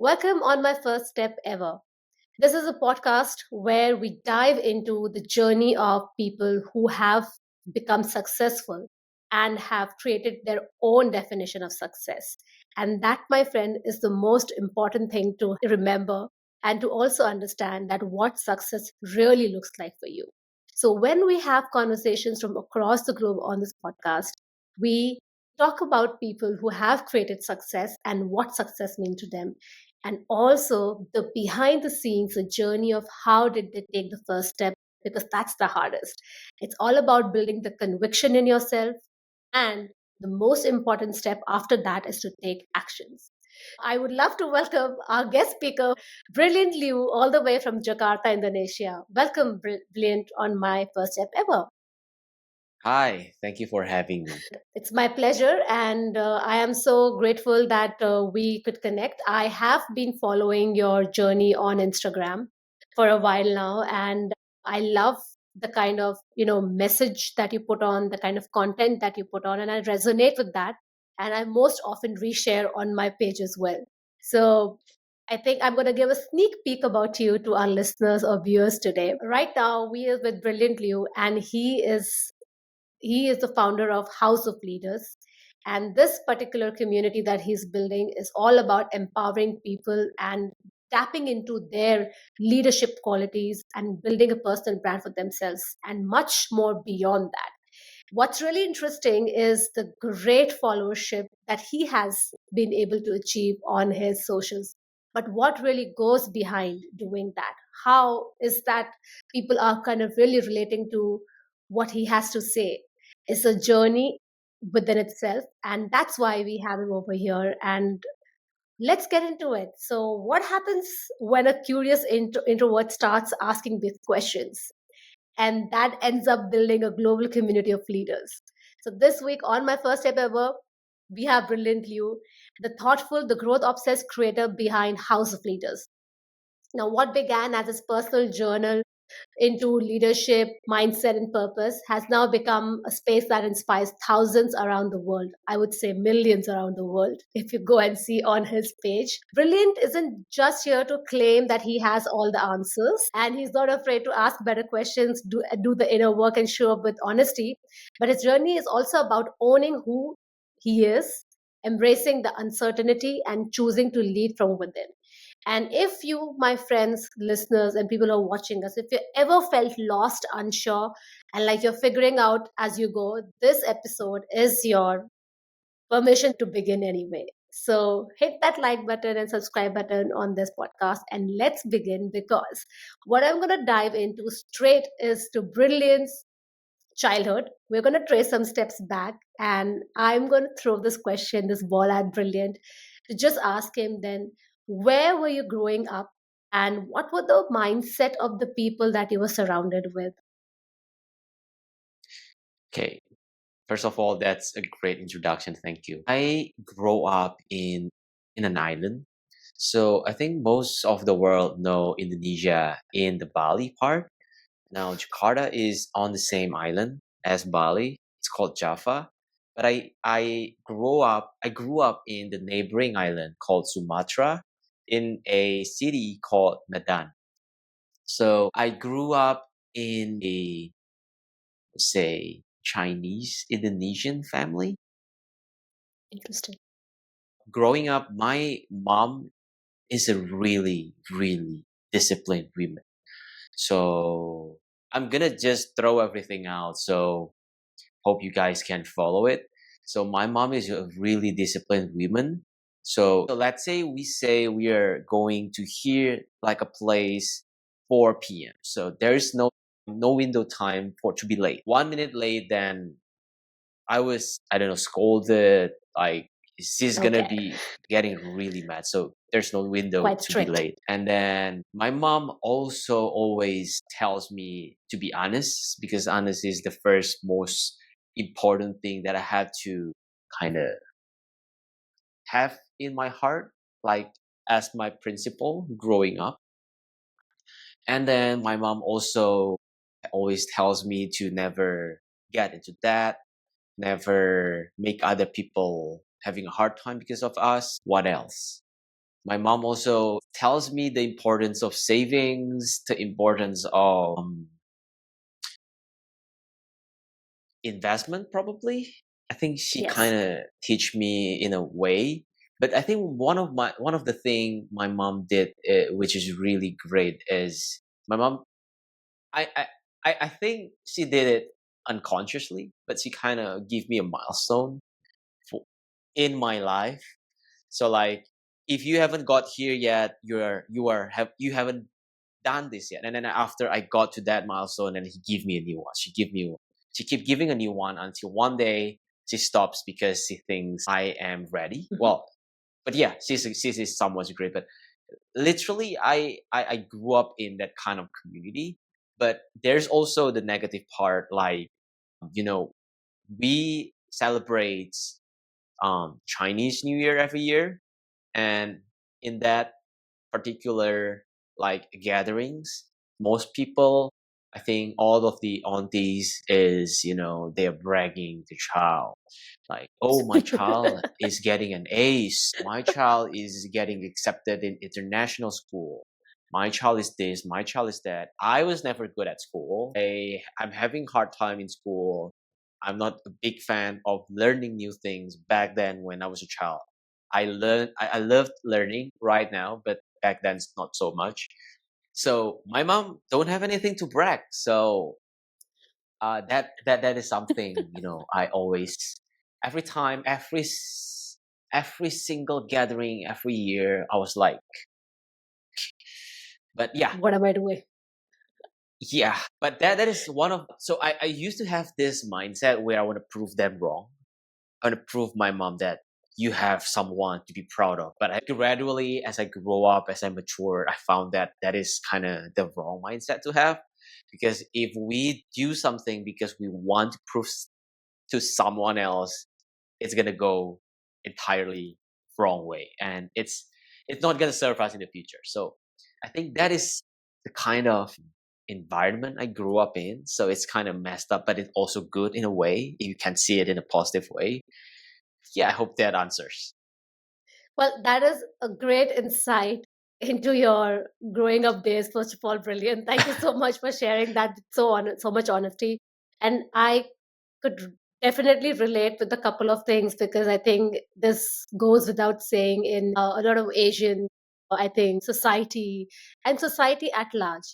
Welcome on my first step ever. This is a podcast where we dive into the journey of people who have become successful and have created their own definition of success. And that, my friend, is the most important thing to remember and to also understand that what success really looks like for you. So, when we have conversations from across the globe on this podcast, we talk about people who have created success and what success means to them, and also the behind the scenes, the journey of how did they take the first step, because that's the hardest. It's all about building the conviction in yourself, and the most important step after that is to take actions. I would love to welcome our guest speaker, Brilliant Liu, all the way from Jakarta, Indonesia. Welcome, Brilliant, on my first step ever. Hi, thank you for having me. It's my pleasure, and I am so grateful that we could connect. I have been following your journey on Instagram for a while now, and I love the kind of message that you put on, the kind of content that you put on, and I resonate with that. And I most often reshare on my page as well. So I think I'm going to give a sneak peek about you to our listeners or viewers today. Right now, we are with Brilliant Liu, and he is the founder of House of Leaders. And this particular community that he's building is all about empowering people and tapping into their leadership qualities and building a personal brand for themselves, and much more beyond that. What's really interesting is the great followership that he has been able to achieve on his socials. But what really goes behind doing that? How is that people are kind of really relating to what he has to say? It's a journey within itself, and that's why we have him over here. And let's get into it. So, what happens when a curious introvert starts asking these questions? And that ends up building a global community of leaders. So this week on my first step ever, we have Brilliant Liu, the thoughtful, the growth obsessed creator behind House of Leaders. Now, what began as his personal journal into leadership, mindset, and purpose has now become a space that inspires thousands around the world. I would say millions around the world. If you go and see on his page, Brilliant isn't just here to claim that he has all the answers, and he's not afraid to ask better questions, do the inner work, and show up with honesty. But his journey is also about owning who he is, embracing the uncertainty, and choosing to lead from within. And if you, my friends, listeners, and people who are watching us, if you ever felt lost, unsure, and like you're figuring out as you go, this episode is your permission to begin anyway. So hit that like button and subscribe button on this podcast, and let's begin, because what I'm going to dive into straight is to Brilliant's childhood. We're going to trace some steps back, and I'm going to throw this question, this ball at Brilliant, to just ask him then, where were you growing up, and what were the mindset of the people that you were surrounded with? Okay, first of all, that's a great introduction. Thank you. I grew up in an island. So I think most of the world know Indonesia in the Bali part. Now Jakarta is on the same island as Bali. It's called Java. But I grew up in the neighboring island called Sumatra in a city called Medan. So I grew up in a, say, Chinese Indonesian family. Interesting. Growing up, my mom is a really, really disciplined woman. So I'm gonna just throw everything out. So hope you guys can follow it. So my mom is a really disciplined woman. So let's say we are going to hear like a place 4 p.m. So there is no window time for to be late. 1 minute late, then I don't know, scolded. Like she's gonna Okay. be getting really mad. So there's no window Quite to be strict. late. And then my mom also always tells me to be honest, because honest is the first most important thing that I have to kind of have in my heart, like as my principle growing up. And then my mom also always tells me to never get into debt, never make other people having a hard time because of us. What else? My mom also tells me the importance of savings, the importance of investment, probably. I think she kind Yes. of teach me in a way. But I think one of the thing my mom did, which is really great, is my mom. I I I think she did it unconsciously, but she kind of gave me a milestone for, in my life. So like, if you haven't got here yet, you haven't done this yet. And then after I got to that milestone, and he give me a new one. She keep giving a new one until one day she stops because she thinks I am ready. Mhm. Well, but yeah, she's somewhat great. But literally, I grew up in that kind of community. But there's also the negative part, like, you know, we celebrate Chinese New Year every year, and in that particular like gatherings, most people, I think all of the aunties is, they're bragging to child, like, oh, my child is getting an ace, my child is getting accepted in international school, my child is this, my child is that. I was never good at school. I'm having hard time in school. I'm not a big fan of learning new things back then when I was a child. I loved learning right now, but back then it's not so much. So my mom don't have anything to brag. So that is something, I always, every time, every single gathering every year, I was like, but yeah, What am I doing? yeah. But that is one of, so I used to have this mindset where I want to prove them wrong. I want to prove my mom that you have someone to be proud of. But gradually, as I grow up, as I mature, I found that that is kind of the wrong mindset to have. Because if we do something because we want to prove to someone else, it's gonna go entirely wrong way, and it's not gonna serve us in the future. So I think that is the kind of environment I grew up in. So it's kind of messed up, but it's also good in a way. You can see it in a positive way. Yeah, I hope that answers. Well, that is a great insight into your growing up days. First of all, brilliant. Thank you so much for sharing that with so much honesty. And I could definitely relate with a couple of things because I think this goes without saying in a lot of Asian, I think, society and society at large.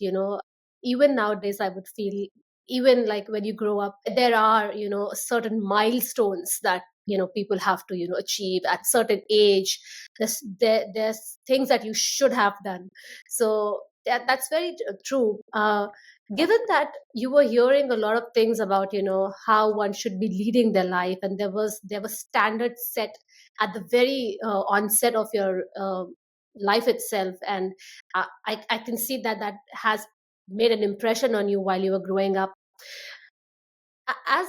Even nowadays, I would feel, even like when you grow up, there are, certain milestones that, people have to, achieve at certain age. There's things that you should have done. So that's very true. Given that you were hearing a lot of things about how one should be leading their life, and there was standards set at the very onset of your life itself, and I can see that that has made an impression on you while you were growing up. As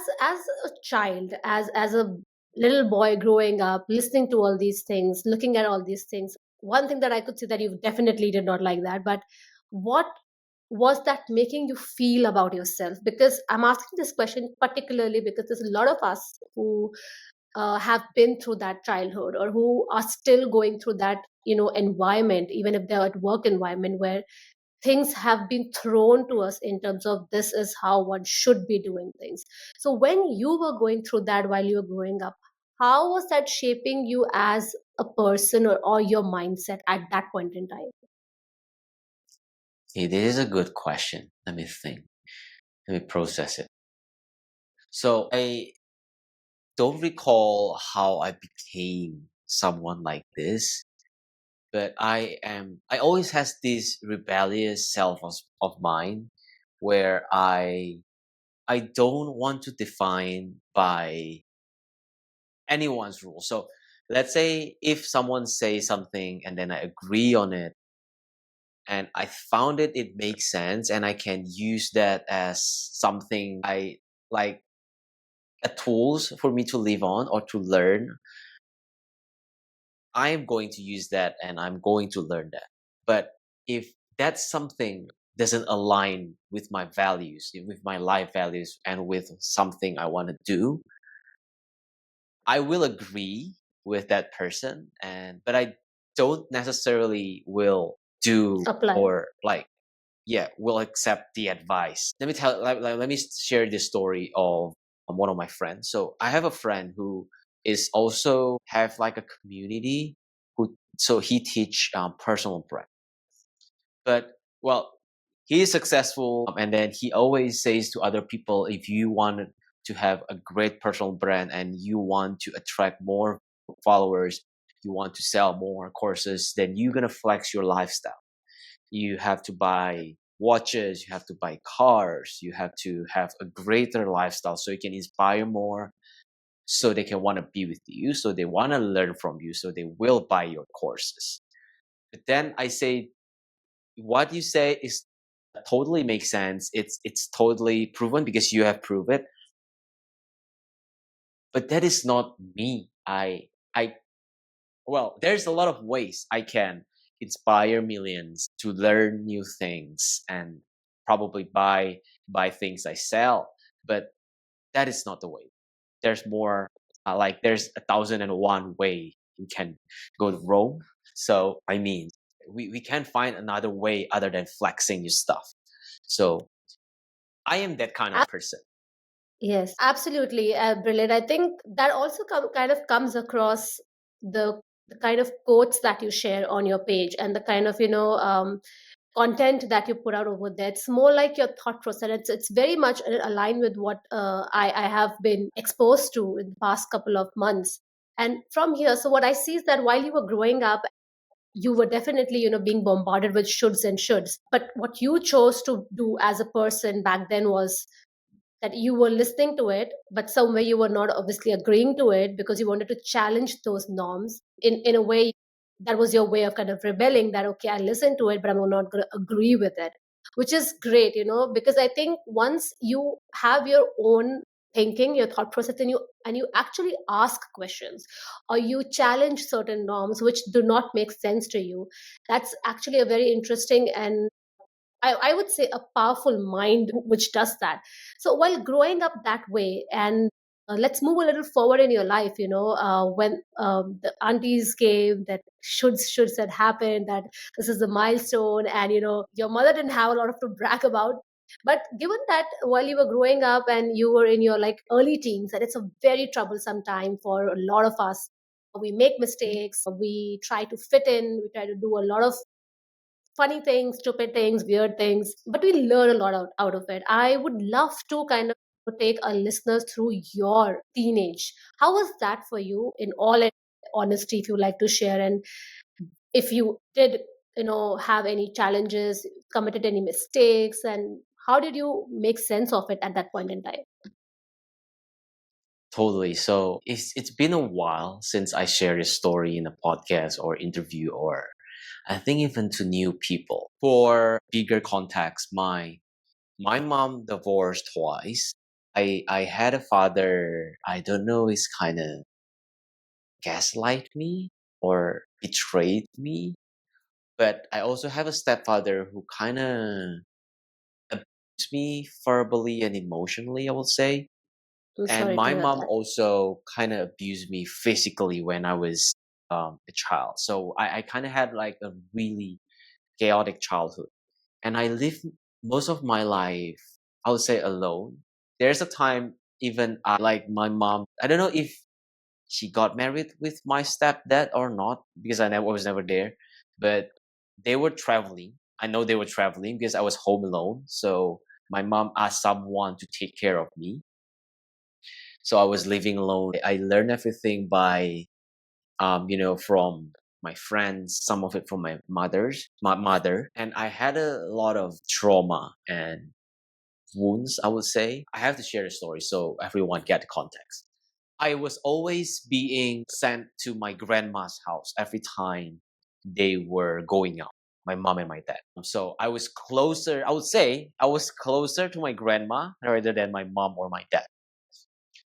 a child, as a little boy growing up, listening to all these things, looking at all these things, one thing that I could see that you definitely did not like that, but what was that making you feel about yourself? Because I'm asking this question particularly because there's a lot of us who have been through that childhood, or who are still going through that environment, even if they're at work environment, where things have been thrown to us in terms of this is how one should be doing things. So when you were going through that while you were growing up, how was that shaping you as a person, or your mindset at that point in time? It is a good question. Let me think. Let me process it. So I don't recall how I became someone like this, but I always has this rebellious self of mine where I don't want to define by anyone's rule. So let's say if someone says something and then I agree on it, and I found it makes sense, and I can use that as something I like, a tools for me to live on or to learn. I'm going to use that and I'm going to learn that. But if that's something doesn't align with my values, with my life values, and with something I want to do, I will agree with that person. And but don't necessarily will do Apply. or like yeah will accept the advice. Let me tell let me share this story of one of my friends. So I have a friend who is also have like a community who so he teach personal brand. But well, he is successful, and then he always says to other people, if you want to have a great personal brand and you want to attract more followers, you want to sell more courses, then you're gonna flex your lifestyle. You have to buy watches, you have to buy cars, you have to have a greater lifestyle so you can inspire more, so they can want to be with you, so they want to learn from you, so they will buy your courses. But then I say, what you say is totally makes sense. It's totally proven because you have proved it. But that is not me. I well, there's a lot of ways I can inspire millions to learn new things and probably buy things I sell. But that is not the way. There's more. Like there's 1,001 way you can go to Rome. So I mean, we can find another way other than flexing your stuff. So I am that kind of person. Yes, absolutely, brilliant. I think that also kind of comes across the the kind of quotes that you share on your page and the kind of content that you put out over there. It's more like your thought process. It's very much aligned with what I have been exposed to in the past couple of months. And from here, so what I see is that while you were growing up, you were definitely being bombarded with shoulds and shoulds. But what you chose to do as a person back then was that you were listening to it, but somewhere you were not obviously agreeing to it because you wanted to challenge those norms in a way that was your way of kind of rebelling that, okay, I listen to it, but I'm not going to agree with it, which is great, because I think once you have your own thinking, your thought process, and you actually ask questions or you challenge certain norms which do not make sense to you, that's actually a very interesting and I would say a powerful mind which does that. So while growing up that way, and let's move a little forward in your life, when the aunties gave that shoulds had happened, that this is a milestone, and your mother didn't have a lot of to brag about. But given that while you were growing up and you were in your like early teens, and it's a very troublesome time for a lot of us. We make mistakes, we try to fit in, we try to do a lot of funny things, stupid things, weird things, but we learn a lot out of it. I would love to kind of take our listeners through your teenage. How was that for you in all honesty, if you like to share? And if you did, have any challenges, committed any mistakes, and how did you make sense of it at that point in time? Totally. So it's been a while since I shared this story in a podcast or interview, or I think even to new people. For bigger context, my mom divorced twice. I had a father, I don't know, is kind of gaslight me or betrayed me. But I also have a stepfather who kind of abused me verbally and emotionally, I would say. I'm And sorry to my hear mom that. also kind of abused me physically when I was a child. So I kind of had like a really chaotic childhood. And I lived most of my life, I would say, alone. There's a time even like my mom, I don't know if she got married with my stepdad or not because I was never there, but they were traveling. I know they were traveling because I was home alone. So my mom asked someone to take care of me. So I was living alone. I learned everything by, from my friends, some of it from my mother. And I had a lot of trauma and wounds, I would say. I have to share a story so everyone get the context. I was always being sent to my grandma's house every time they were going out, my mom and my dad. So I was closer, I would say, I was closer to my grandma rather than my mom or my dad.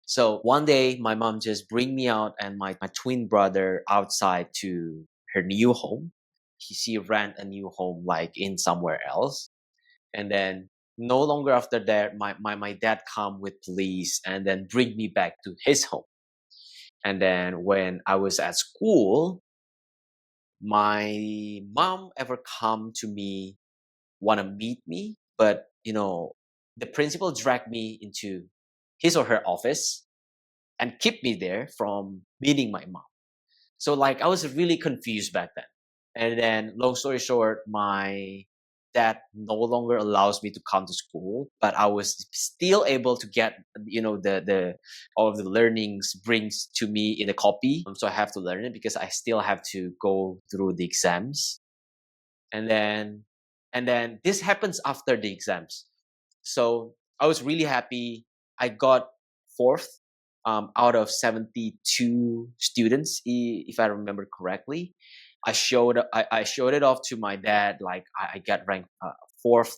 So one day, my mom just bring me out and my twin brother outside to her new home. She rent a new home like in somewhere else. And then no longer after that, my dad come with police and then bring me back to his home. And then when I was at school, my mom ever come to me, want to meet me, but the principal dragged me into his or her office and kept me there from meeting my mom. So like I was really confused back then. And then long story short, my dad no longer allows me to come to school, but I was still able to get the all of the learnings brings to me in a copy. So I have to learn it because I still have to go through the exams. And then this happens after the exams. So I was really happy. I got fourth out of 72 students, if I remember correctly. I showed it off to my dad. Like I got ranked fourth,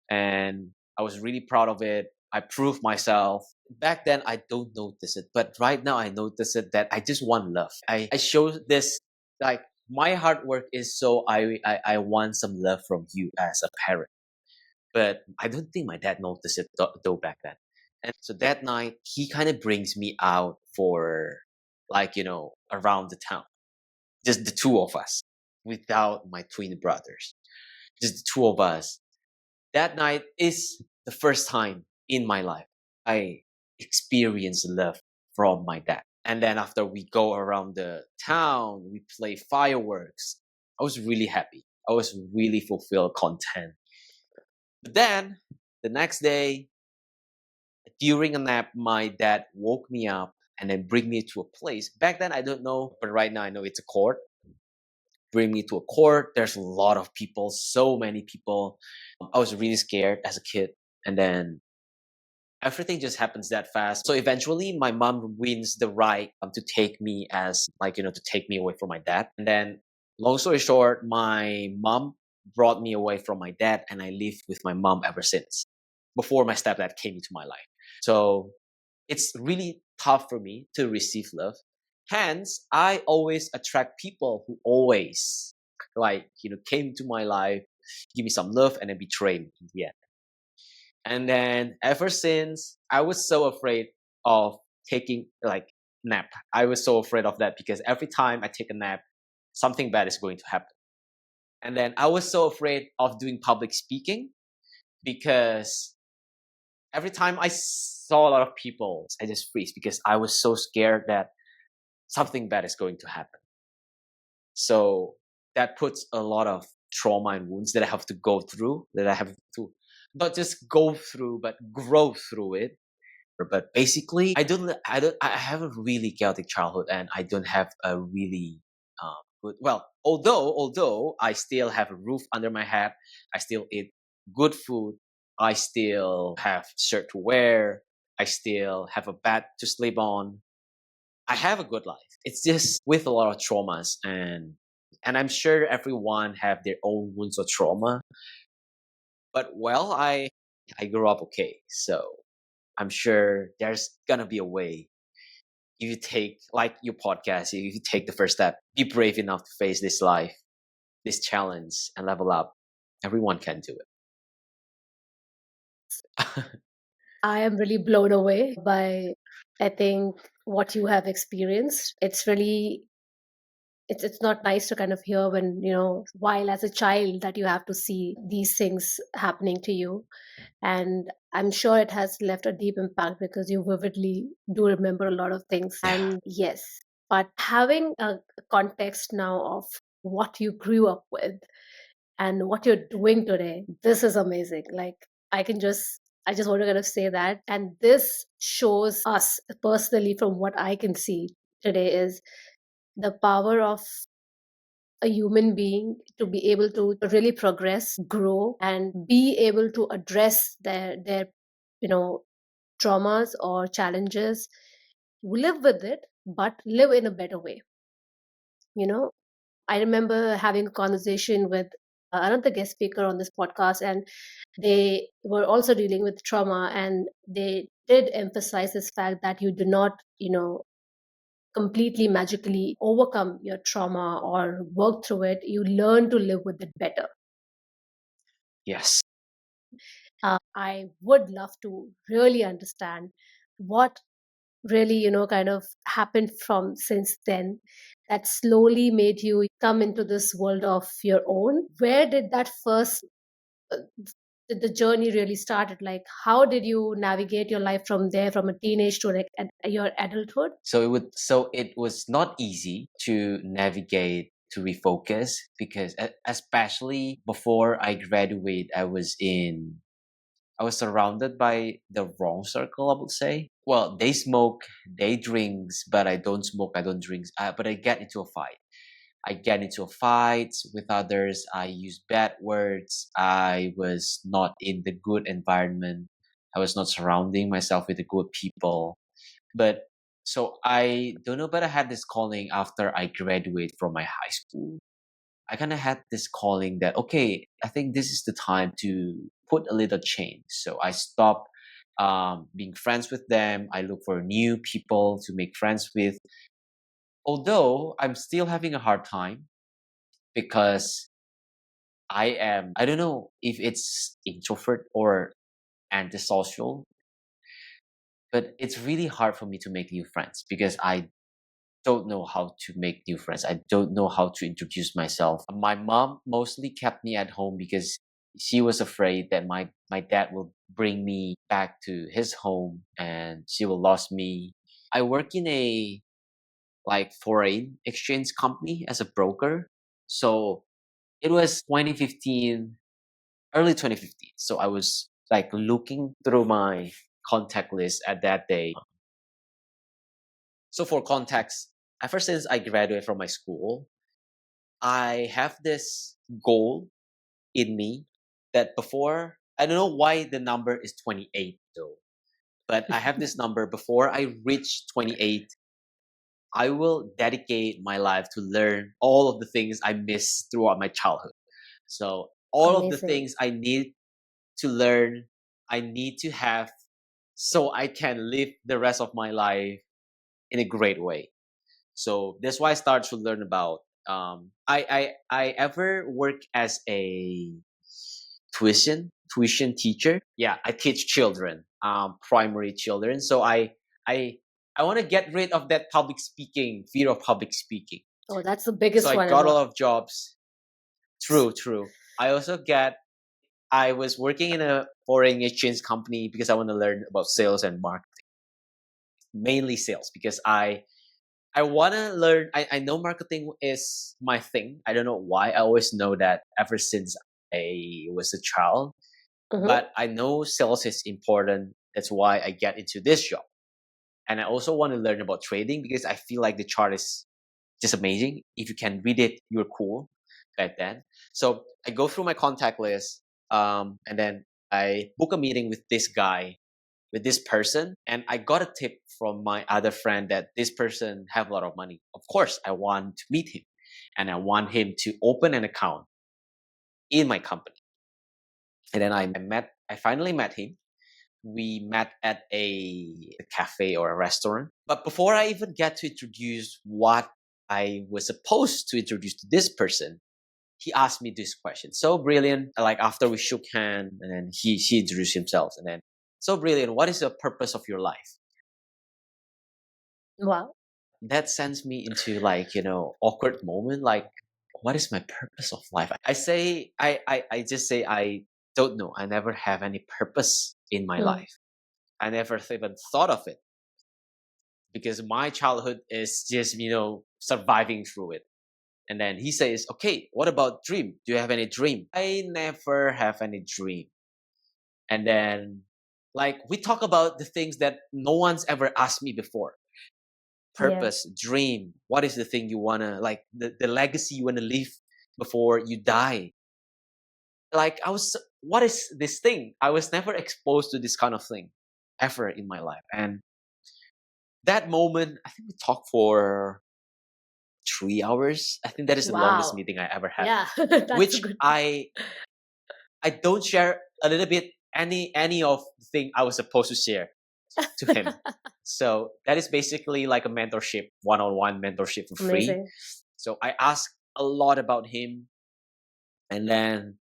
and I was really proud of it. I proved myself. Back then, I don't notice it, but right now I notice it that I just want love. I show this like my hard work is so I want some love from you as a parent. But I don't think my dad noticed it though back then. And so that night, he kind of brings me out for like, around the town. Just the two of us without my twin brothers. Just the two of us. That night is the first time in my life I experienced love from my dad. And then after we go around the town, we play fireworks. I was really happy. I was really fulfilled, content. But then the next day, during a nap, my dad woke me up and then bring me to a place. Back then, I don't know, but right now I know it's a court. Bring me to a court. There's a lot of people, so many people. I was really scared as a kid. And then everything just happens that fast. So eventually, my mom wins the right to take me as, like, to take me away from my dad. And then, long story short, my mom brought me away from my dad, and I lived with my mom ever since, before my stepdad came into my life. So it's really tough for me to receive love. Hence, I always attract people who always like, came to my life, give me some love, and then betray me in the end. And then ever since, I was so afraid of taking like nap. I was so afraid of that because every time I take a nap, something bad is going to happen. And then I was so afraid of doing public speaking because every time I saw a lot of people, I just freeze because I was so scared that something bad is going to happen. So that puts a lot of trauma and wounds that I have to go through, that I have to not just go through, but grow through it. But basically, I have a really chaotic childhood, and I don't have a really good. Well, although I still have a roof under my head, I still eat good food, I still have shirt to wear, I still have a bed to sleep on. I have a good life. It's just with a lot of traumas, and I'm sure everyone have their own wounds or trauma. But well, I grew up okay, so I'm sure there's gonna be a way. If you take like your podcast, if you take the first step, be brave enough to face this life, this challenge, and level up. Everyone can do it. I am really blown away by, I think, what you have experienced. It's not nice to kind of hear when, while as a child that you have to see these things happening to you. And I'm sure it has left a deep impact because you vividly do remember a lot of things. Yeah. And yes, but having a context now of what you grew up with and what you're doing today, this is amazing. Like, I just want to kind of say that. And this shows us personally, from what I can see today, is the power of a human being to be able to really progress, grow, and be able to address their you know traumas or challenges, live with it, but live in a better way. You know, I remember having a conversation with another guest speaker on this podcast, and they were also dealing with trauma, and they did emphasize this fact that you do not, completely magically overcome your trauma or work through it. You learn to live with it better. Yes. I would love to really understand what really, kind of happened from since then that slowly made you come into this world of your own? Where did that first uh, did the journey really started? Like, how did you navigate your life from there, from a teenage to like your adulthood? So it was not easy to navigate, to refocus, because especially before I graduate, I was surrounded by the wrong circle, I would say. Well, they smoke, they drinks, but I don't smoke, I don't drink. But I get into a fight. I get into fights with others. I use bad words. I was not in the good environment. I was not surrounding myself with the good people. But so I don't know, but I had this calling after I graduate from my high school. I kind of had this calling that, okay, I think this is the time to put a little change. So I stopped being friends with them. I look for new people to make friends with. Although I'm still having a hard time because I don't know if it's introvert or antisocial, but it's really hard for me to make new friends because I don't know how to make new friends. I don't know how to introduce myself. My mom mostly kept me at home because she was afraid that my dad will bring me back to his home and she will lose me. I work in a like foreign exchange company as a broker. So it was 2015, early 2015. So I was like looking through my contact list at that day. So for context, ever since I graduated from my school, I have this goal in me that before, I don't know why the number is 28 though, but I have this number before I reach 28, I will dedicate my life to learn all of the things I missed throughout my childhood. So all of the Amazing. things I need to learn, I need to have so I can live the rest of my life in a great way. So that's why I started to learn about. I ever work as a tuition teacher. Yeah, I teach children, primary children. So I I want to get rid of that public speaking fear of public speaking. Oh, that's the So biggest I one got a ever. lot of jobs. True. I also get. I was working in a foreign exchange company because I want to learn about sales and marketing, mainly sales, because I want to learn. I know marketing is my thing. I don't know why. I always know that ever since I was a child. Mm-hmm. But I know sales is important. That's why I get into this job. And I also want to learn about trading because I feel like the chart is just amazing. If you can read it, you're cool back then. So I go through my contact list, and then I book a meeting with this guy, with this person, and I got a tip from my other friend that this person have a lot of money. Of course, I want to meet him, and I want him to open an account in my company. And then I finally met him. We met at a cafe or a restaurant. But before I even get to introduce what I was supposed to introduce to this person, he asked me this question. So brilliant. Like after we shook hands and then he introduced himself and then, so brilliant. What is the purpose of your life? Wow. That sends me into like, awkward moment. Like, what is my purpose of life? I just say, I don't know. I never have any purpose in my Mm. life. I never even thought of it because my childhood is just, surviving through it. And then he says, okay, what about dream? Do you have any dream? I never have any dream. And then, like, we talk about the things that no one's ever asked me before. Yeah. Purpose, dream. What is the thing you want to, like, the legacy you want to leave before you die? Like, what is this thing? I was never exposed to this kind of thing ever in my life. And that moment, I think we talked for 3 hours. I think that is the longest Wow. meeting I ever had, Yeah, that's a which good. I don't share a little bit any of the thing I was supposed to share to him. So that is basically like a mentorship, one-on-one mentorship for free. Amazing. So I asked a lot about him, and then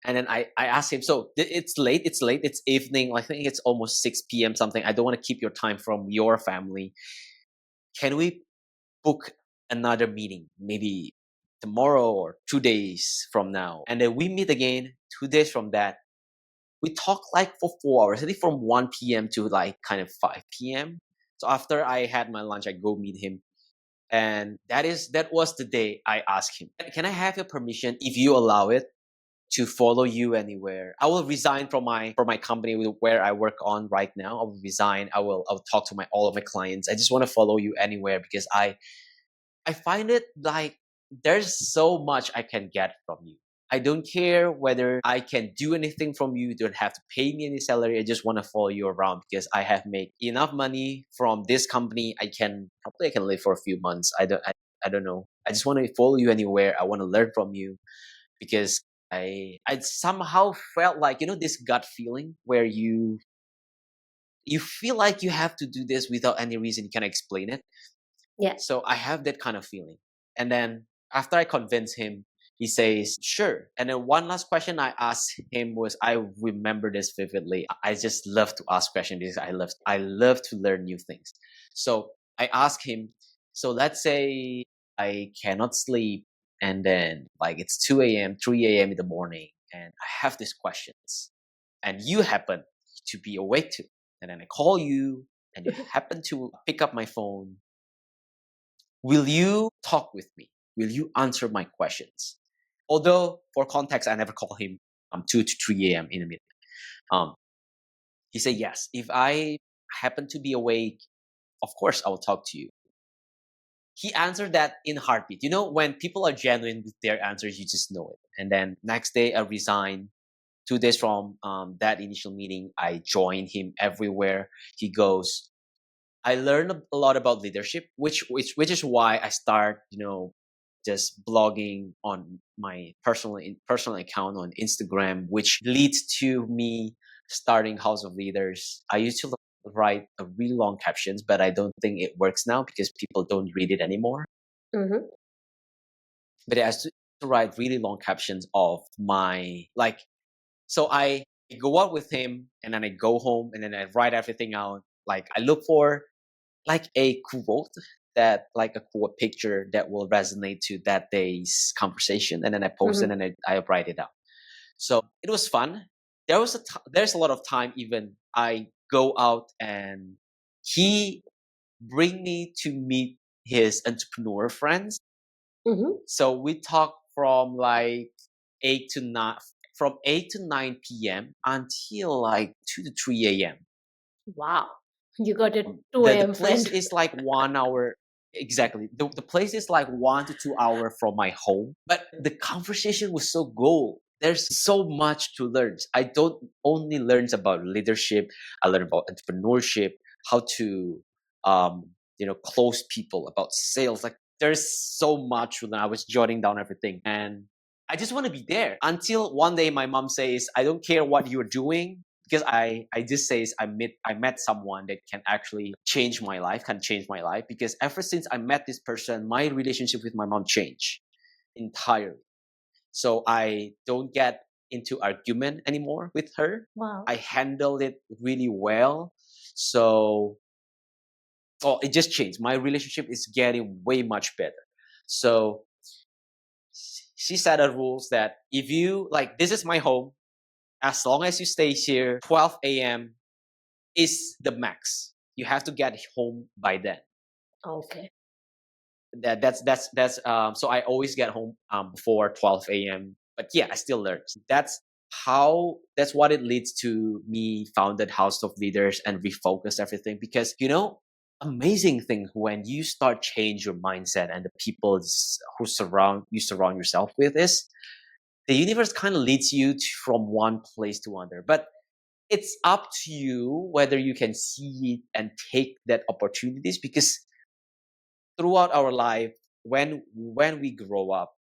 And then I asked him, so it's late, it's evening. I think it's almost 6 p.m. something. I don't want to keep your time from your family. Can we book another meeting, maybe tomorrow or 2 days from now? And then we meet again 2 days from that. We talk like for 4 hours, I think from 1 p.m. to like kind of 5 p.m. So after I had my lunch, I go meet him. And that was the day I asked him, can I have your permission, if you allow it, to follow you anywhere? I will resign from my company where I work on right now. I will resign. I'll talk to my all of my clients. I just want to follow you anywhere because I find it like there's so much I can get from you. I don't care whether I can do anything from you. You don't have to pay me any salary. I just want to follow you around because I have made enough money from this company. I can live for a few months. I don't know. I just want to follow you anywhere. I want to learn from you because I somehow felt like, this gut feeling where you feel like you have to do this without any reason. You can explain it. Yeah. So I have that kind of feeling. And then after I convince him, he says, sure. And then one last question I asked him was, I remember this vividly. I just love to ask questions because I love to learn new things. So I asked him, so let's say I cannot sleep and then like it's 2 a.m., 3 a.m. in the morning, and I have these questions. And you happen to be awake too. And then I call you and you happen to pick up my phone. Will you talk with me? Will you answer my questions? Although, for context, I never call him 2 to 3 a.m. in the midnight. Um, he said, yes, if I happen to be awake, of course I will talk to you. He answered that in a heartbeat. When people are genuine with their answers, you just know it. And then next day, I resigned. 2 days from that initial meeting, I joined him everywhere he goes. I learned a lot about leadership, which is why I start, just blogging on my personal account on Instagram, which leads to me starting House of Leaders. I used to write a really long captions, but I don't think it works now because people don't read it anymore. Mm-hmm. But I used to write really long captions of my like. So I go out with him, and then I go home, and then I write everything out. Like I look for like a quote like a quote picture that will resonate to that day's conversation, and then I post it Mm-hmm. and I write it out. So it was fun. There's a lot of time even I go out and he bring me to meet his entrepreneur friends. Mm-hmm. So we talk from like 8 to 9 from 8 to 9 p.m. until like 2 to 3 a.m. Wow. You got a The 2 a.m. place friend. is like 1 hour. Exactly, the place is like 1 to 2 hour from my home, but the conversation was so gold. There's so much to learn. I don't only learn about leadership. I learn about entrepreneurship, how to close people, about sales. Like there's so much to learn. I was jotting down everything, and I just want to be there until one day my mom says, I don't care what you're doing, because I just says I met someone that can actually change my life, can change my life. Because ever since I met this person, my relationship with my mom changed entirely. So I don't get into argument anymore with her. Wow. I handle it really well. So it just changed. My relationship is getting way much better. So she set a rules that if you like, this is my home. As long as you stay here, 12 a.m. is the max. You have to get home by then. Okay. That's so I always get home before 12 a.m. But yeah, I still learn. That's what it leads to me founded House of Leaders and refocus everything. Because amazing thing when you start change your mindset and the people who surround yourself with is the universe kind of leads you from one place to another. But it's up to you whether you can see it and take that opportunities. Because throughout our life, when we grow up,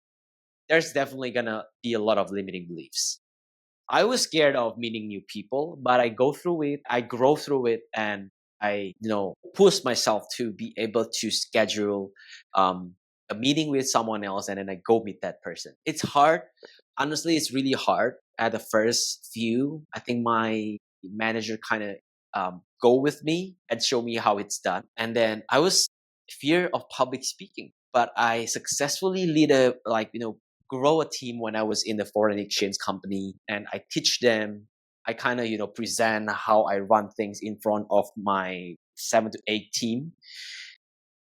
there's definitely gonna be a lot of limiting beliefs. I was scared of meeting new people, but I go through it, I grow through it, and I push myself to be able to schedule a meeting with someone else and then I go meet that person. It's hard. Honestly, it's really hard at the first few. I think my manager kind of go with me and show me how it's done. And then I was fear of public speaking, but I successfully lead a grow a team when I was in the foreign exchange company, and I teach them. I kind of present how I run things in front of my 7 to 8 team,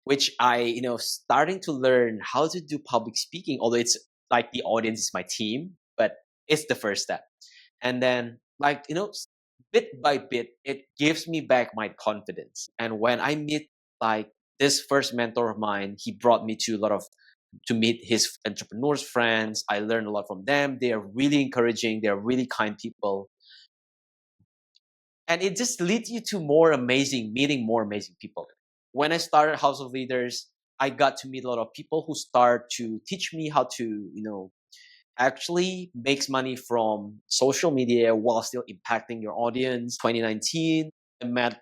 which I, starting to learn how to do public speaking, although it's like the audience is my team, but it's the first step. And then, bit by bit, it gives me back my confidence. And when I meet like this first mentor of mine, he brought me to a lot of to meet his entrepreneurs friends. I learned a lot from them. They are really encouraging. They are really kind people, and it just leads you to meeting more amazing people. When I started House of Leaders, I got to meet a lot of people who start to teach me how to actually makes money from social media while still impacting your audience. 2019, I met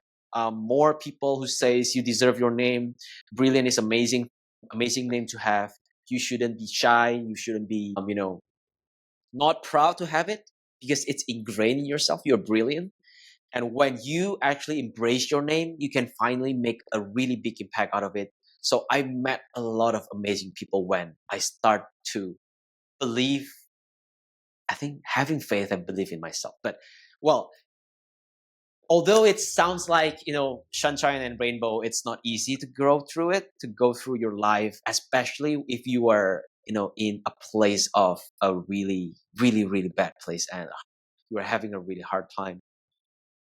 more people who says you deserve your name. Brilliant is amazing, amazing name to have. You shouldn't be shy. You shouldn't be not proud to have it, because it's ingrained in yourself. You're brilliant. And when you actually embrace your name, you can finally make a really big impact out of it. So I met a lot of amazing people when I start to believe, I think having faith and believe in myself. But well, although it sounds like, sunshine and rainbow, it's not easy to grow through it, to go through your life, especially if you are, in a place of a really, really, really bad place and you are having a really hard time.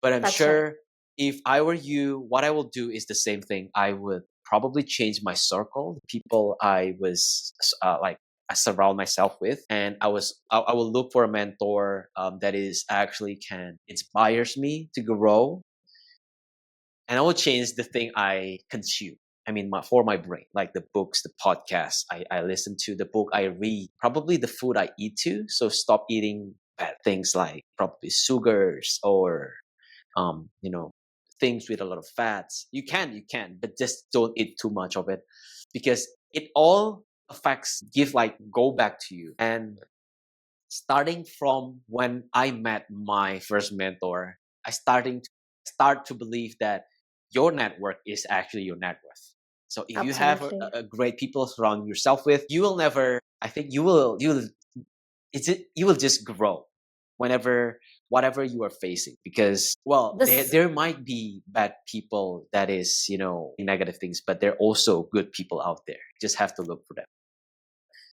But I'm That's right. sure if I were you, what I will do is the same thing. I would probably change my circle, the people I was I surround myself with, and I will look for a mentor that is actually can inspires me to grow, and I will change the thing I consume. I mean, for my brain, like the books, the podcasts I listen to, the book I read, probably the food I eat too. So stop eating bad things like probably sugars or you know, things with a lot of fats. You can, but just don't eat too much of it, because it all affects, go back to you. And starting from when I met my first mentor, start to believe that your network is actually your net worth. So if you have Absolutely. a great people surround yourself with, you will never. I think you will just grow whenever whatever you are facing, because well, there This there might be bad people that is negative things, but there are also good people out there. Just have to look for them.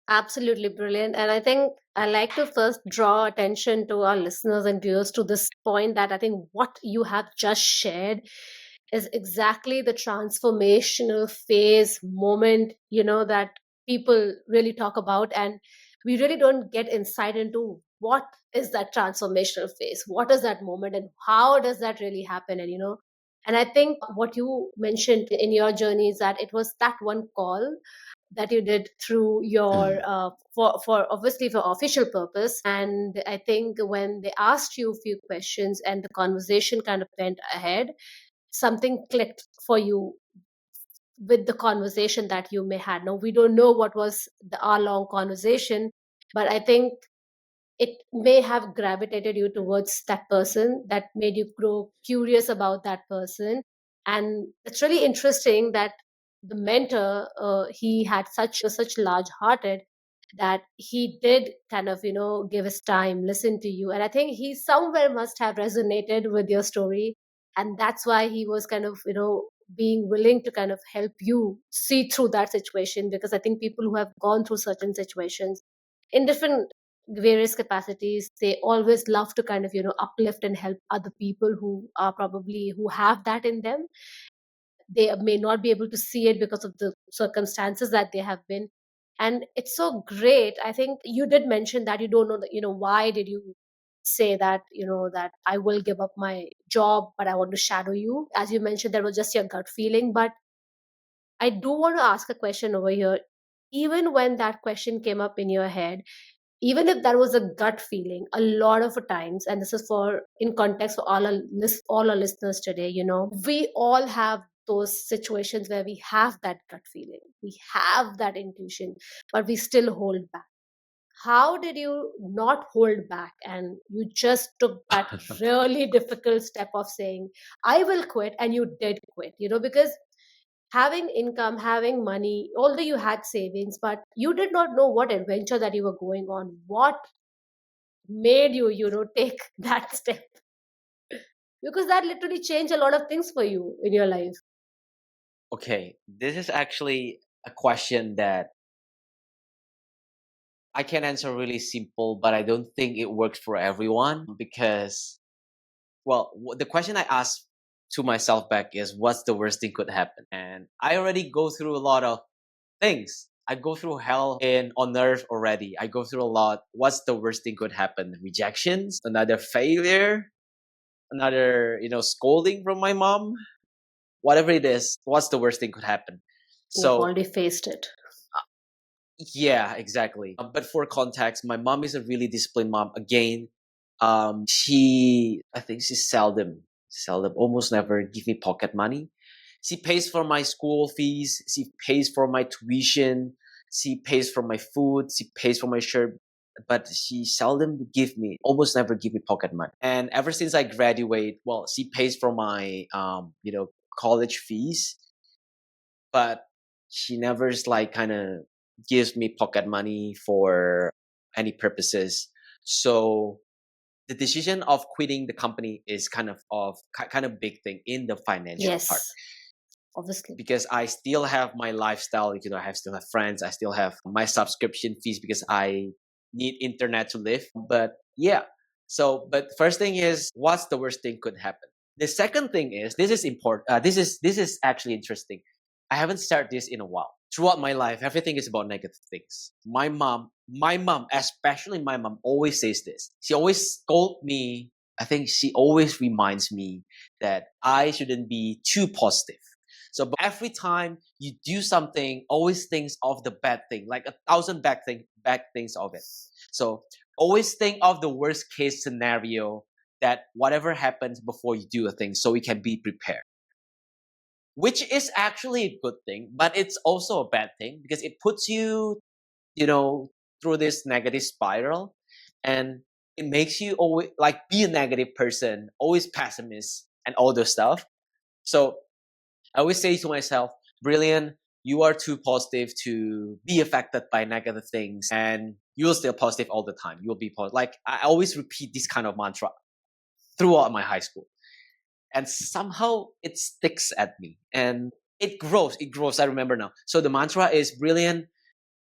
absolutely brilliant. And I think I like to first draw attention to our listeners and viewers to this point, that I think what you have just shared is exactly the transformational phase moment, that people really talk about. And we really don't get insight into what is that transformational phase, what is that moment, and how does that really happen. And I think what you mentioned in your journey is that it was that one call that you did through your Mm. for obviously for official purpose. And I think when they asked you a few questions and the conversation kind of went ahead, something clicked for you with the conversation that you may had. Now we don't know what was the hour long conversation, but I think it may have gravitated you towards that person, that made you grow curious about that person. And it's really interesting that the mentor, he had such large hearted, that he did kind of give his time, listen to you. And I think he somewhere must have resonated with your story, and that's why he was kind of being willing to kind of help you see through that situation. Because I think people who have gone through certain situations in different various capacities, they always love to kind of uplift and help other people who are probably who have that in them. They may not be able to see it because of the circumstances that they have been. And it's so great. I think you did mention that you don't know that, why did you say that, that I will give up my job, but I want to shadow you. As you mentioned, that was just your gut feeling. But I do want to ask a question over here. Even when that question came up in your head, even if that was a gut feeling, a lot of times, and this is for in context for all our listeners today, we all have those situations where we have that gut feeling, we have that intuition, but we still hold back. How did you not hold back and you just took that really difficult step of saying, I will quit, and you did quit? Because having income, having money, although you had savings, but you did not know what adventure that you were going on. What made you, take that step? Because that literally changed a lot of things for you in your life. Okay, this is actually a question that I can answer really simple, but I don't think it works for everyone because, well, the question I asked to myself back is, what's the worst thing could happen? And I already go through a lot of things. I go through hell in on earth already. I go through a lot. What's the worst thing could happen? Rejections, another failure, another, scolding from my mom. Whatever it is, what's the worst thing could happen? You've So already faced it. yeah, exactly. But for context, my mom is a really disciplined mom. Again, I think she seldom, almost never give me pocket money. She pays for my school fees. She pays for my tuition. She pays for my food. She pays for my shirt. But she seldom almost never give me pocket money. And ever since I graduate, well, she pays for my, college fees, but she never is like kind of gives me pocket money for any purposes. So the decision of quitting the company is kind of big thing in the financial part, Yes, obviously. because I still have my lifestyle. I still have friends. I still have my subscription fees because I need internet to live. But yeah, but first thing is, what's the worst thing could happen? The second thing is, this is important. This is actually interesting. I haven't started this in a while. Throughout my life, everything is about negative things. My mom, especially my mom, always says this. She always scold me. I think she always reminds me that I shouldn't be too positive. So every time you do something, always thinks of the bad thing, like a thousand bad things of it. So always think of the worst case scenario, that whatever happens before you do a thing, so we can be prepared. Which is actually a good thing, but it's also a bad thing because it puts you, you know, through this negative spiral, and it makes you always like be a negative person, always pessimist and all those stuff. So I always say to myself, Brilliant, you are too positive to be affected by negative things, and you're still positive all the time. You'll be positive. Like, I always repeat this kind of mantra throughout my high school. And somehow it sticks at me and it grows. It grows. I remember now. So the mantra is, Brilliant,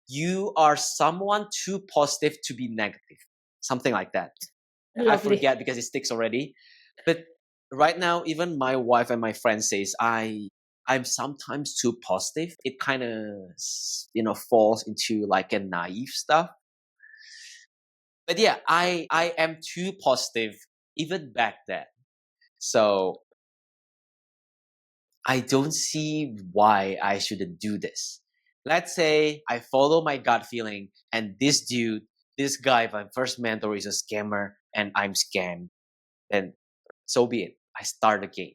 you are someone too positive to be negative. Something like that. I Lovely. forget because it sticks already. But right now, even my wife and my friend says I'm sometimes too positive. It kind of falls into like a naive stuff. But yeah, I am too positive even back then. So I don't see why I shouldn't do this. Let's say I follow my gut feeling, and this guy, my first mentor, is a scammer, and I'm scammed. Then so be it. I start again.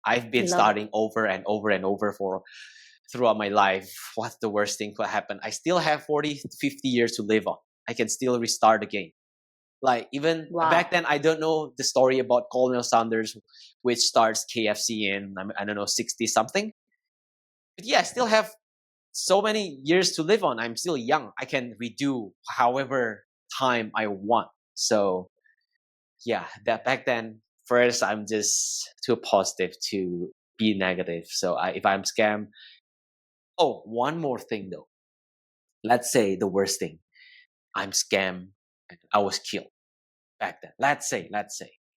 I've been Love it. starting over and over and over for throughout my life. What's the worst thing could happen? I still have 40, 50 years to live on. I can still restart again. Like, even back Wow. then, I don't know the story about Colonel Sanders, which starts KFC in, I don't know, 60 something. But yeah, I still have so many years to live on. I'm still young. I can redo however time I want. So yeah, that back then, first, I'm just too positive to be negative. So if I'm scammed, oh, one more thing though. Let's say the worst thing. I'm scammed and I was killed back then. Let's say.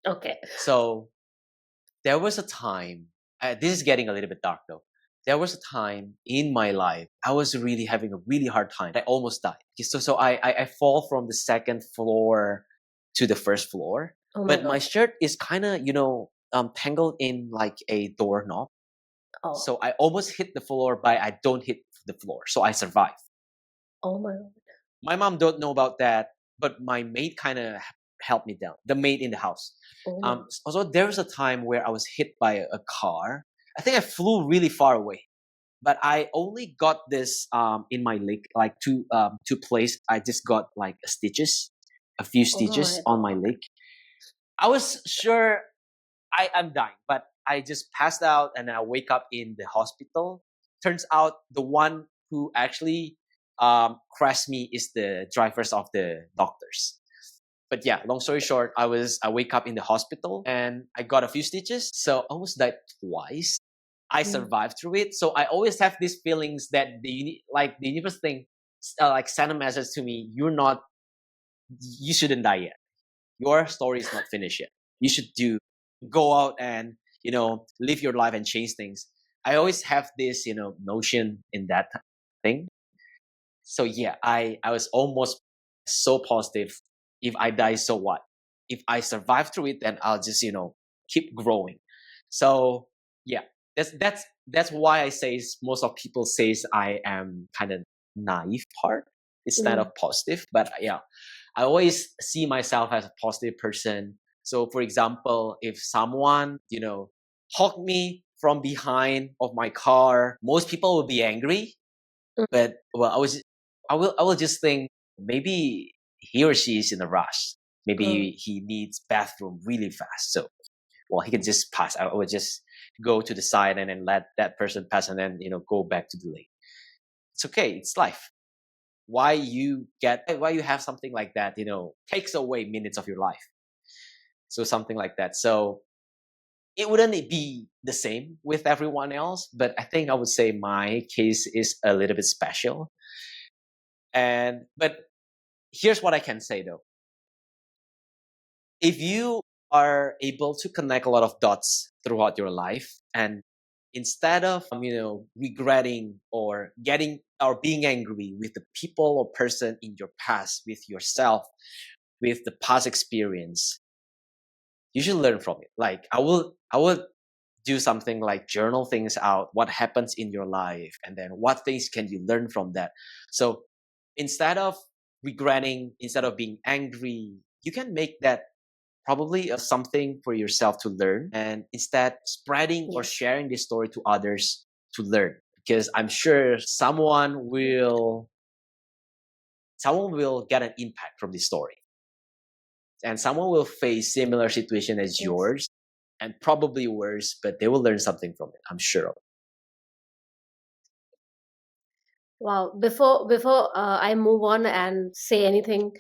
Okay. So there was a time, this is getting a little bit dark though. There was a time in my life I was really having a really hard time. I almost died. So I fall from the second floor to the first floor, Oh my but my God. shirt is kind of tangled in like a doorknob. Oh, So I almost hit the floor, but I don't hit the floor. So I survive. oh my God. My mom don't know about that, but my maid kind of helped me down. The maid in the house. Oh my God. Also, there was a time where I was hit by a car. I think I flew really far away, but I only got this in my leg, like two place. I just got like stitches, a few Oh stitches my on my God. leg. I was sure I am dying, but I just passed out and I wake up in the hospital. Turns out the one who actually crashed me is the drivers of the doctors. But yeah, long story short, I wake up in the hospital and I got a few stitches. So I almost died twice. I Mm, survived through it. So I always have these feelings that like the universe thing, like send a message to me. You shouldn't die yet. Your story is not finished yet. You should go out and live your life and change things. I always have this notion in that thing. So yeah, I was almost so positive. If I die, so what? If I survive through it, then I'll just keep growing. So yeah, that's why I say most of people says I am kind of naive part instead of mm, positive. But yeah, I always see myself as a positive person. So for example, if someone hug me from behind of my car, most people will be angry, mm, but well, I will just think maybe he or she is in a rush. mm. Maybe he needs bathroom really fast. So well, he can just pass. I would just go to the side and then let that person pass, and then go back to the lane. It's okay. It's life. Why you have something like that? Takes away minutes of your life. So something like that. So it wouldn't be the same with everyone else, but I think I would say my case is a little bit special. And but here's what I can say though. If you are able to connect a lot of dots throughout your life, and instead of regretting or getting or being angry with the people or person in your past, with yourself, with the past experience, you should learn from it. Like I will do something like journal things out, what happens in your life, and then what things can you learn from that. So instead of regretting, instead of being angry, you can make that probably something for yourself to learn, and instead spreading or Yes. sharing this story to others to learn, because I'm sure someone will get an impact from this story, and someone will face similar situation as Yes. yours, and probably worse, but they will learn something from it, I'm sure of Wow. Before I move on and say anything,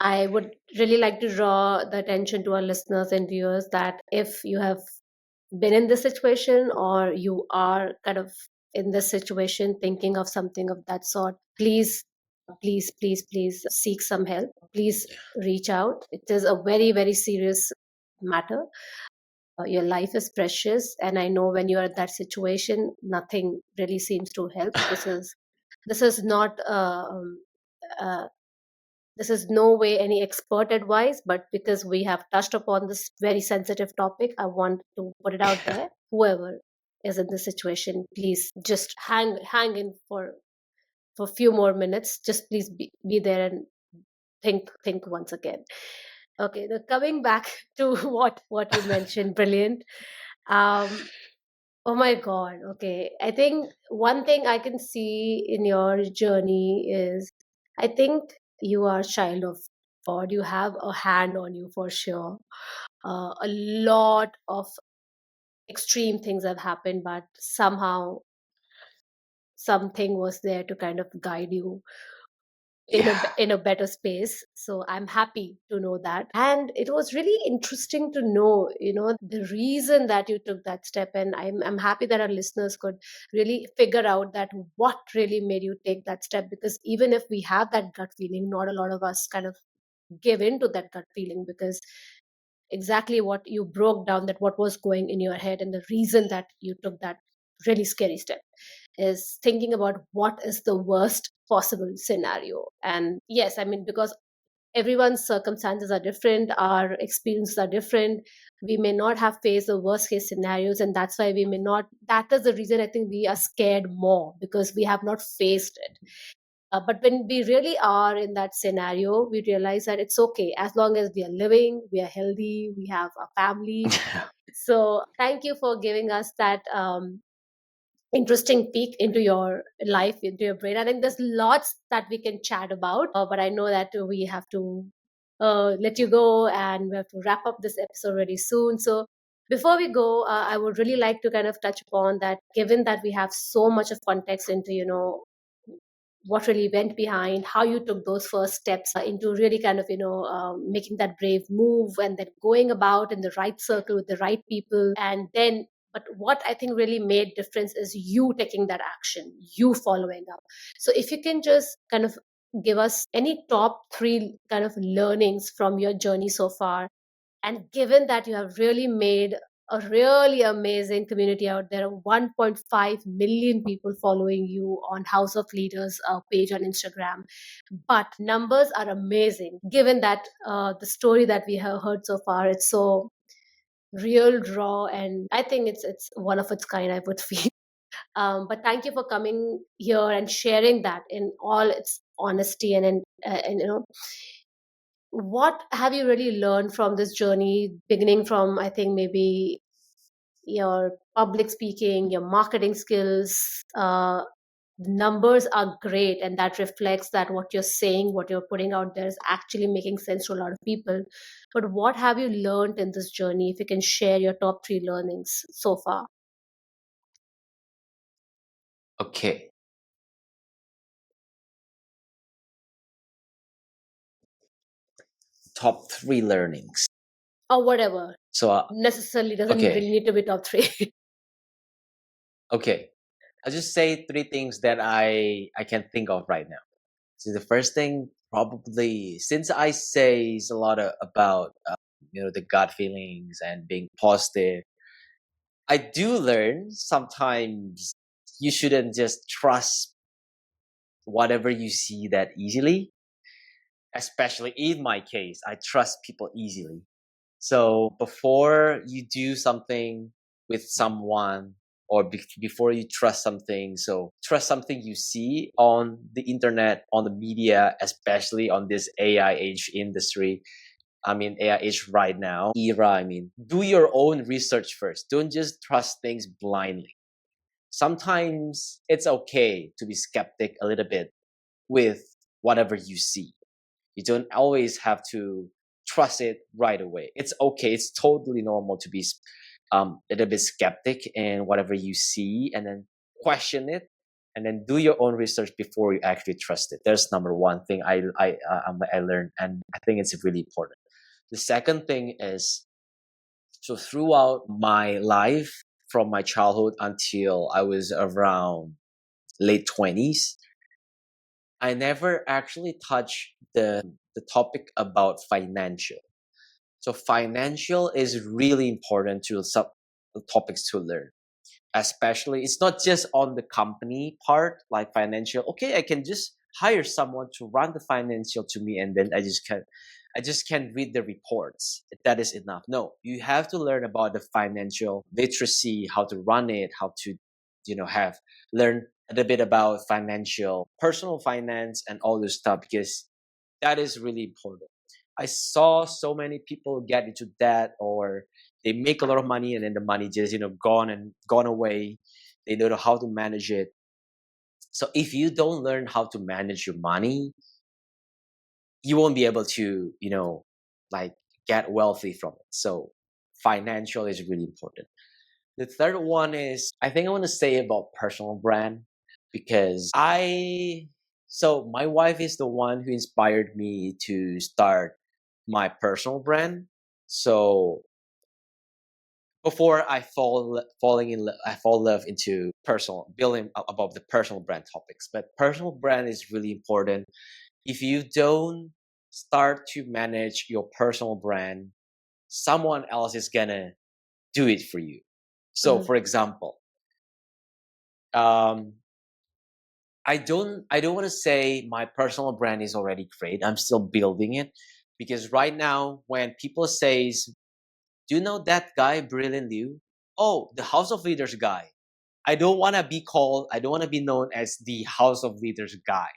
I would really like to draw the attention to our listeners and viewers that if you have been in this situation or you are kind of in this situation thinking of something of that sort, please seek some help. Please it. reach out. It is a very, very serious matter. Your life is precious, and I know when you are in that situation, nothing really seems to help. This is not uh, this is no way any expert advice, but because we have touched upon this very sensitive topic, I want to put it out there. Whoever is in this situation, please just hang in for a few more minutes. Just please be there and think once again. Okay, now coming back to what you mentioned, brilliant. Um, oh my God. Okay, I think one thing I can see in your journey is, I think you are a child of God. You have a hand on you for sure. A lot of extreme things have happened, but somehow something was there to kind of guide you in Yeah. a better space. So I'm happy to know that, and it was really interesting to know, the reason that you took that step. And I'm happy that our listeners could really figure out that what really made you take that step, because even if we have that gut feeling, not a lot of us kind of give into that gut feeling, because exactly what you broke down, that what was going in your head, and the reason that you took that really scary step is thinking about what is the worst possible scenario. And yes, I mean, because everyone's circumstances are different, our experiences are different, we may not have faced the worst case scenarios, and that's why we may not, that is the reason I think we are scared more, because we have not faced it. But when we really are in that scenario, we realize that it's okay as long as we are living, we are healthy, we have a family. So thank you for giving us that interesting peek into your life, into your brain. I think there's lots that we can chat about, but I know that we have to let you go and we have to wrap up this episode really soon. So before we go, I would really like to kind of touch upon that, given that we have so much of context into, what really went behind, how you took those first steps into really kind of, making that brave move and then going about in the right circle with the right people. And then, but what I think really made difference is you taking that action, you following up. So if you can just kind of give us any top three kind of learnings from your journey so far, and given that you have really made a really amazing community out there, 1.5 million people following you on House of Leaders page on Instagram, but numbers are amazing. Given that the story that we have heard so far, it's so real, raw, and I think it's one of its kind. I would feel. But thank you for coming here and sharing that in all its honesty and what have you really learned from this journey, beginning from, I think, maybe your public speaking, your marketing skills? Numbers are great, and that reflects that what you're saying, what you're putting out there is actually making sense to a lot of people. But what have you learned in this journey? If you can share your top three learnings so far. Okay, top three learnings. Or whatever. So, Necessarily doesn't okay, really need to be top three. okay. I'll just say three things that I can think of right now. So the first thing, probably, since I say a lot about the gut feelings and being positive, I do learn sometimes you shouldn't just trust whatever you see that easily. Especially in my case, I trust people easily. So before you do something with someone, or before you trust something, so trust something you see on the internet, on the media, especially on this AI age industry. I mean, AI age right now, era. I mean, do your own research first. Don't just trust things blindly. Sometimes it's okay to be skeptic a little bit with whatever you see. You don't always have to trust it right away. It's okay. It's totally normal to be a little bit skeptic in whatever you see, and then question it, and then do your own research before you actually trust it. There's number one thing I learned, and I think it's really important. The second thing is, so throughout my life, from my childhood until I was around late 20s, I never actually touched the topic about financial. So financial is really important to some topics to learn. Especially, it's not just on the company part, like financial. Okay, I can just hire someone to run the financial to me, and then I just can read the reports. That is enough. No, you have to learn about the financial literacy, how to run it, how to, have learn a little bit about financial, personal finance, and all this stuff, because that is really important. I saw so many people get into debt, or they make a lot of money and then the money just, gone away. They don't know how to manage it. So if you don't learn how to manage your money, you won't be able to, like, get wealthy from it. So financial is really important. The third one is, I think I want to say about personal brand, because so my wife is the one who inspired me to start my personal brand. So before I fall in love into personal building above the personal brand topics. But personal brand is really important. If you don't start to manage your personal brand, someone else is gonna do it for you. So, Mhm. for example, um, I don't want to say my personal brand is already great. I'm still building it, because right now when people says, "Do you know that guy, Brilliant Liu?" Oh, the House of Leaders guy. I don't want to be known as the House of Leaders guy.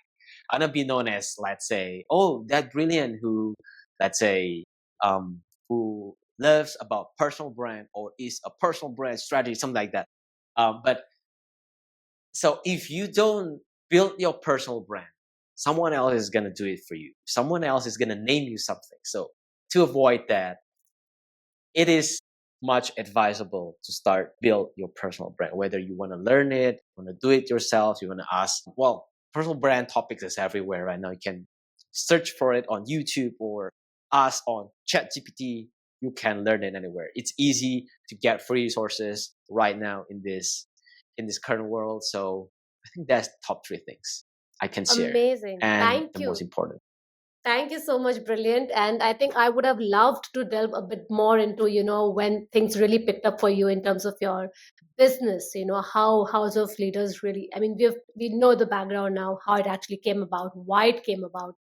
I want to be known as, let's say, oh, that Brilliant who, let's say, um, who loves about personal brand or is a personal brand strategy, something like that. But so if you don't build your personal brand, someone else is gonna do it for you. Someone else is gonna name you something. So to avoid that, it is much advisable to start build your personal brand, whether you want to learn it, want to do it yourself, you want to ask. Well, personal brand topics is everywhere right now. You can search for it on YouTube or ask on ChatGPT. You can learn it anywhere. It's easy to get free resources right now in this current world. So I think that's top three things I can share, Amazing. and Thank the you. most important. Thank you so much. Brilliant. And I think I would have loved to delve a bit more into, when things really picked up for you in terms of your business, how House of Leaders really, I mean, we know the background now, how it actually came about, why it came about.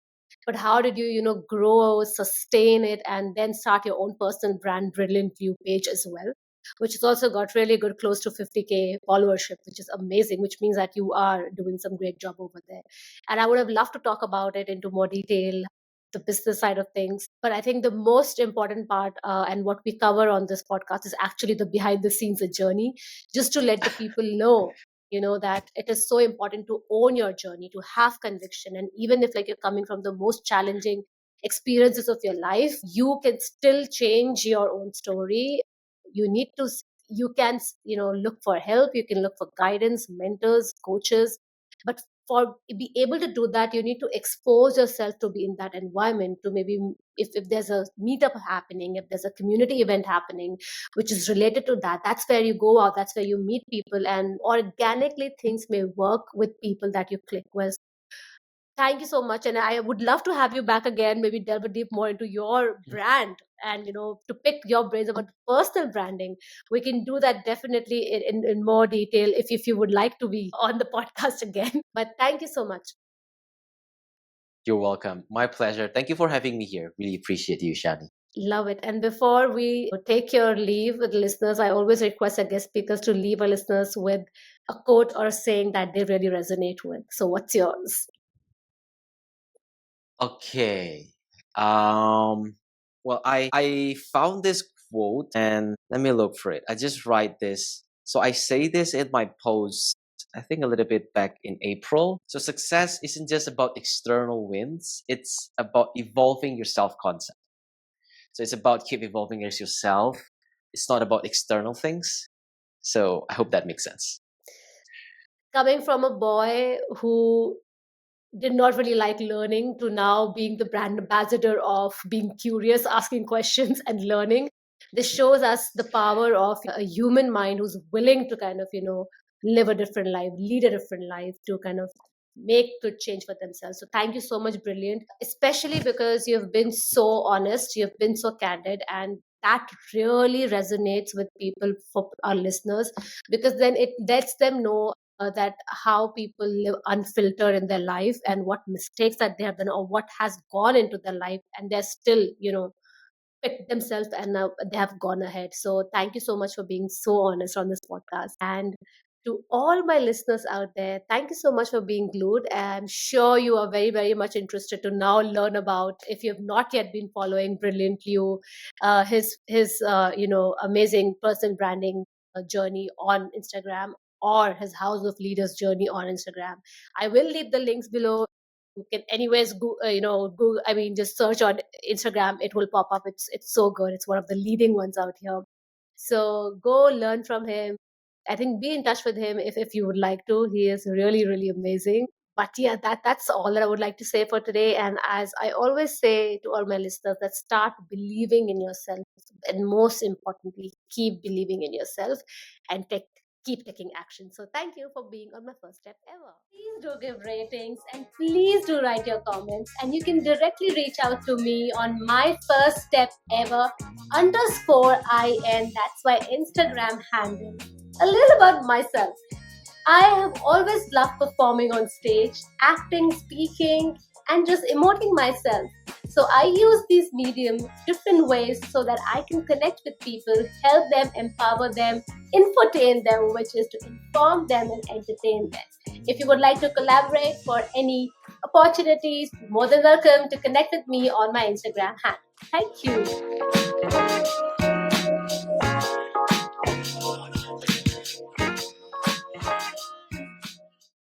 But how did you, grow, sustain it, and then start your own personal brand, Brilliant View page as well, which has also got really good, close to 50K followership, which is amazing, which means that you are doing some great job over there. And I would have loved to talk about it into more detail, the business side of things. But I think the most important part, and what we cover on this podcast, is actually the behind the scenes journey, just to let the people know, that it is so important to own your journey, to have conviction. And even if like you're coming from the most challenging experiences of your life, you can still change your own story. You need to, you can, look for help. You can look for guidance, mentors, coaches. But for be able to do that, you need to expose yourself to be in that environment, to maybe, if there's a meetup happening, if there's a community event happening which is related to that, that's where you go out, that's where you meet people, and organically things may work with people that you click with. Thank you so much, and I would love to have you back again, maybe delve a deep more into your brand, and to pick your brains about personal branding. We can do that definitely in more detail if you would like to be on the podcast again. But thank you so much. You're welcome. My pleasure. Thank you for having me here. Really appreciate you, Shani. Love it. And before we take your leave with listeners, I always request our guest speakers to leave our listeners with a quote or a saying that they really resonate with. So what's yours? Okay. Um, well, I found this quote and let me look for it. I just write this. So I say this in my post, I think a little bit back in April. So success isn't just about external wins, it's about evolving your self concept. So it's about keep evolving as yourself. It's not about external things. So I hope that makes sense. Coming from a boy who did not really like learning to now being the brand ambassador of being curious, asking questions, and learning. This shows us the power of a human mind who's willing to kind of, live a different life, lead a different life, to kind of make good change for themselves. So thank you so much, Brilliant, especially because you've been so honest, you've been so candid, and that really resonates with people, for our listeners, because then it lets them know that how people live unfiltered in their life, and what mistakes that they have done, or what has gone into their life, and they're still, picked themselves, and they have gone ahead. So thank you so much for being so honest on this podcast. And to all my listeners out there, thank you so much for being glued. I'm sure you are very, very much interested to now learn about, if you have not yet been following Brilliant You, his amazing personal branding journey on Instagram, or his House of Leaders journey on Instagram. I will leave the links below. You can anyways go, Google, I mean, just search on Instagram, it will pop up. It's so good. It's one of the leading ones out here. So go learn from him. I think be in touch with him if you would like to. He is really, really amazing. But yeah, that's all that I would like to say for today. And as I always say to all my listeners, that start believing in yourself, and most importantly, keep believing in yourself, and keep taking action. So thank you for being on my first step ever. Please do give ratings, and please do write your comments. And you can directly reach out to me on my first step ever _IN. That's my Instagram handle. A little about myself. I have always loved performing on stage, acting, speaking, and just emoting myself. So I use these mediums different ways so that I can connect with people, help them, empower them, infotain them, which is to inform them and entertain them. If you would like to collaborate for any opportunities, more than welcome to connect with me on my Instagram handle. Thank you.